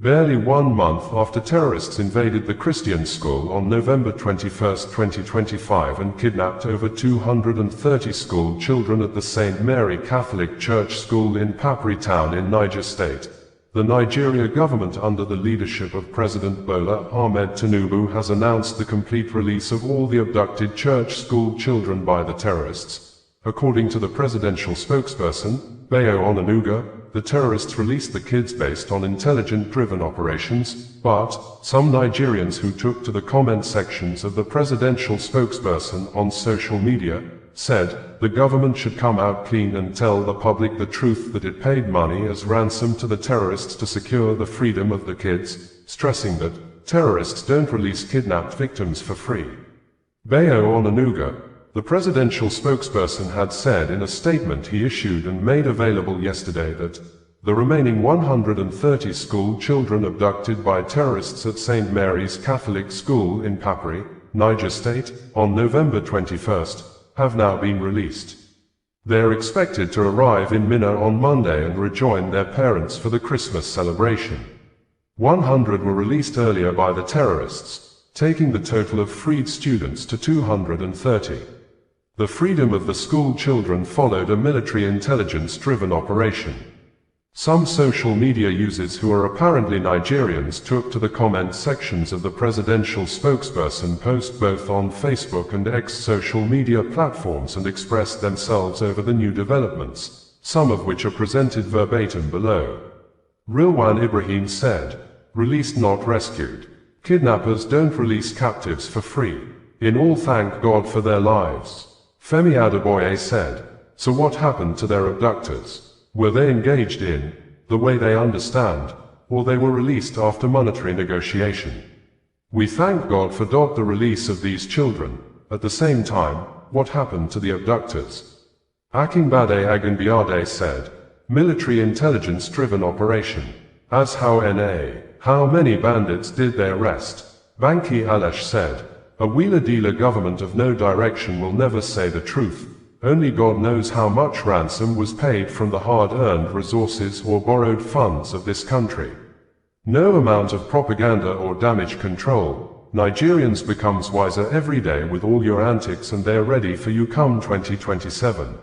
Barely 1 month after terrorists invaded the Christian school on November 21, 2025 and kidnapped over 230 school children at the St. Mary Catholic Church School in Papri town in Niger State, the Nigeria government under the leadership of President Bola Ahmed Tinubu has announced the complete release of all the abducted church school children by the terrorists. According to the presidential spokesperson, Bayo Onanuga, the terrorists released the kids based on intelligence-driven operations, but some Nigerians who took to the comment sections of the presidential spokesperson on social media said the government should come out clean and tell the public the truth that it paid money as ransom to the terrorists to secure the freedom of the kids, stressing that terrorists don't release kidnapped victims for free. Bayo Onanuga, the presidential spokesperson, had said in a statement he issued and made available yesterday that the remaining 130 school children abducted by terrorists at St. Mary's Catholic School in Papri, Niger State, on November 21st, have now been released. They are expected to arrive in Minna on Monday and rejoin their parents for the Christmas celebration. 100 were released earlier by the terrorists, taking the total of freed students to 230. The freedom of the school children followed a military intelligence-driven operation. Some social media users who are apparently Nigerians took to the comment sections of the presidential spokesperson post both on Facebook and X social media platforms and expressed themselves over the new developments, some of which are presented verbatim below. Rilwan Ibrahim said, "Released not rescued. Kidnappers don't release captives for free. In all thank God for their lives." Femi Adeboye said, "So what happened to their abductors? Were they engaged in the way they understand, or they were released after monetary negotiation? We thank God for the release of these children. At the same time, what happened to the abductors?" Akinbade Aganbiade said, "Military intelligence-driven operation. As how many bandits did they arrest?" Banki Alash said, "A wheeler-dealer government of no direction will never say the truth. Only God knows how much ransom was paid from the hard-earned resources or borrowed funds of this country. No amount of propaganda or damage control. Nigerians becomes wiser every day with all your antics and they're ready for you come 2027.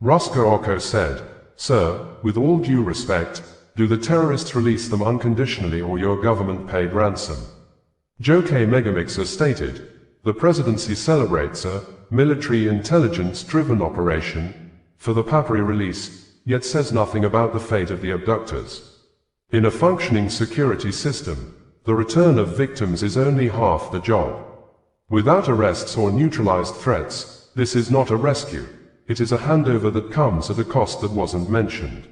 Ruska Oko said, "Sir, with all due respect, do the terrorists release them unconditionally or your government paid ransom?" Joke Megamixer stated, "The presidency celebrates a military intelligence-driven operation for the Papri release, yet says nothing about the fate of the abductors. In a functioning security system, the return of victims is only half the job. Without arrests or neutralized threats, this is not a rescue. It is a handover that comes at a cost that wasn't mentioned."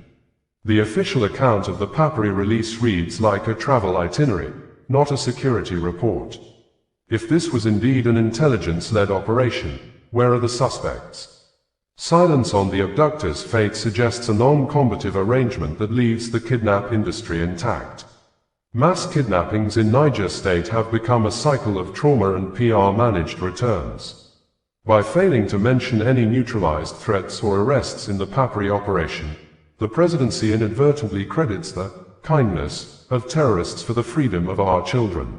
The official account of the Papri release reads like a travel itinerary, not a security report. If this was indeed an intelligence-led operation, where are the suspects? Silence on the abductors' fate suggests a non-combative arrangement that leaves the kidnap industry intact. Mass kidnappings in Niger State have become a cycle of trauma and PR-managed returns. By failing to mention any neutralized threats or arrests in the Papri operation, the presidency inadvertently credits the kindness of terrorists for the freedom of our children.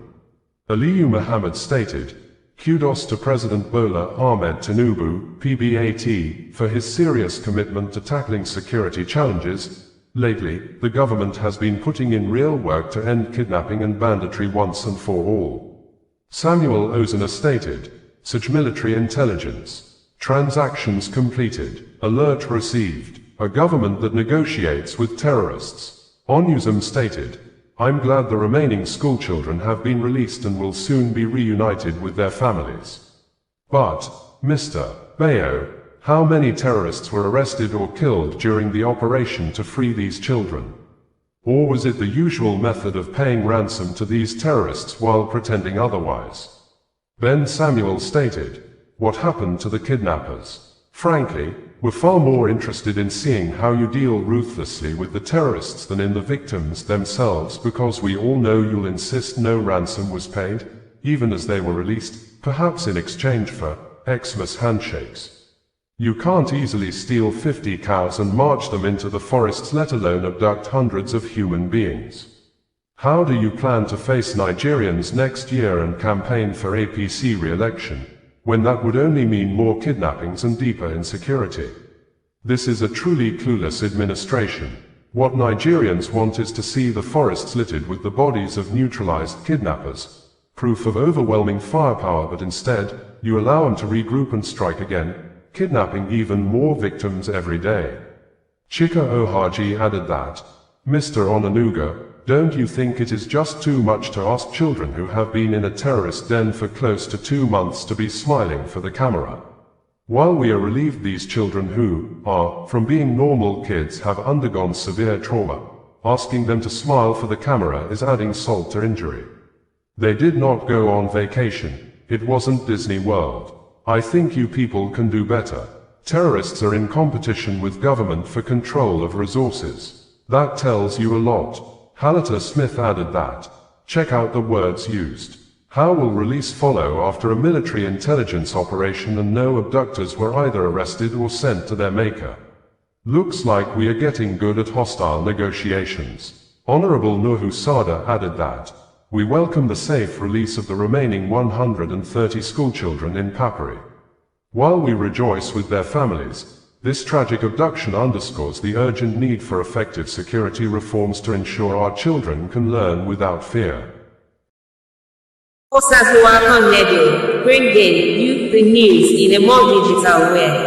Aliyu Muhammad stated, "Kudos to President Bola Ahmed Tinubu, PBAT, for his serious commitment to tackling security challenges. Lately, the government has been putting in real work to end kidnapping and banditry once and for all." Samuel Ozuna stated, "Such military intelligence. Transactions completed. Alert received. A government that negotiates with terrorists." Onusum stated, "I'm glad the remaining schoolchildren have been released and will soon be reunited with their families. But, Mr. Bayo, how many terrorists were arrested or killed during the operation to free these children? Or was it the usual method of paying ransom to these terrorists while pretending otherwise?" Ben Samuel stated, "What happened to the kidnappers? Frankly, we're far more interested in seeing how you deal ruthlessly with the terrorists than in the victims themselves, because we all know you'll insist no ransom was paid, even as they were released, perhaps in exchange for Xmas handshakes. You can't easily steal 50 cows and march them into the forests, let alone abduct hundreds of human beings. How do you plan to face Nigerians next year and campaign for APC re-election, when that would only mean more kidnappings and deeper insecurity? This is a truly clueless administration. What Nigerians want is to see the forests littered with the bodies of neutralized kidnappers, proof of overwhelming firepower, but instead, you allow them to regroup and strike again, kidnapping even more victims every day. Chika Ohaji added that, Mr. Onanuga, don't you think it is just too much to ask children who have been in a terrorist den for close to 2 months to be smiling for the camera? While we are relieved these children who are, from being normal kids, have undergone severe trauma, asking them to smile for the camera is adding salt to injury. They did not go on vacation. It wasn't Disney World. I think you people can do better. Terrorists are in competition with government for control of resources. That tells you a lot. Halata Smith added that. Check out the words used. How will release follow after a military intelligence operation and no abductors were either arrested or sent to their maker? Looks like we are getting good at hostile negotiations. Honorable Nuhu Sada added that. We welcome the safe release of the remaining 130 schoolchildren in Papari. While we rejoice with their families, this tragic abduction underscores the urgent need for effective security reforms to ensure our children can learn without fear. Osazuwa Radio, bringing you the news in a more digital way.